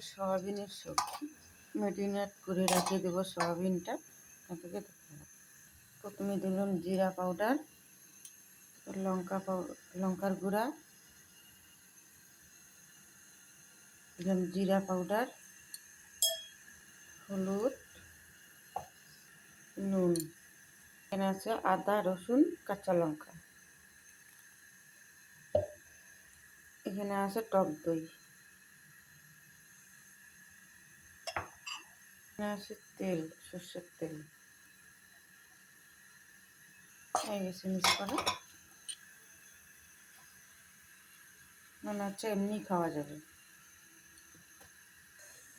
সয়াবিনের সবজি ম্যারিনেট করে রেখে দেবো সয়াবিনটা। আপনাকে প্রথমে দিলাম জিরা পাউডার, লঙ্কার গুঁড়া, দিলাম জিরা পাউডার, হলুদ, নুন। এখানে আছে আদা, রসুন, কাঁচা লঙ্কা। এখানে আছে টক দই। এখানে আছে তেল, সর্ষের তেল। হয়ে গেছে মিক্স করা। মনে হচ্ছে এমনি খাওয়া যাবে।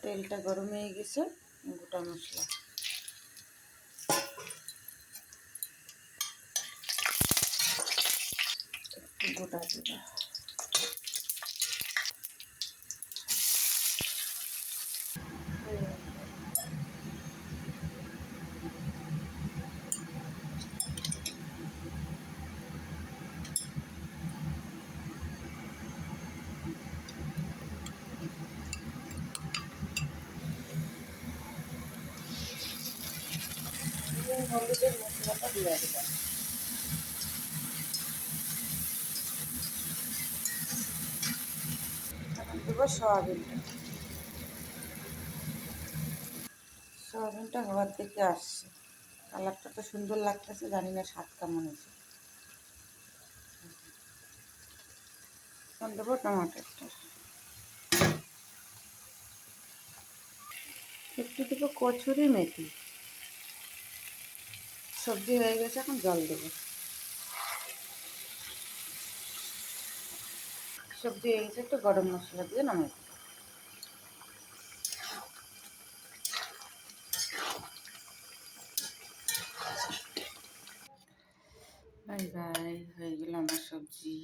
তেলটা গরম হয়ে গেছে। গোটা মশলা একটু গোটা জিরা, হলুদের মশলাটা দিয়ে দিলাম। এখন দেবো সয়াবিনটা। সয়াবিনটা হওয়ার দিকে আসছে। কালারটা তো সুন্দর লাগতেছে, জানি না স্বাদ কেমন হয়েছে। এখন দেবো টমাটোটা, একটু দেবো কচুরি মেথি। সবজি হয়ে গেছে, এখন জল দেবো। সবজি হয়ে গেছে, একটু গরম মশলা দিয়ে নামিয়ে দেবো। বাই বাই, হয়ে গেল আমার সবজি।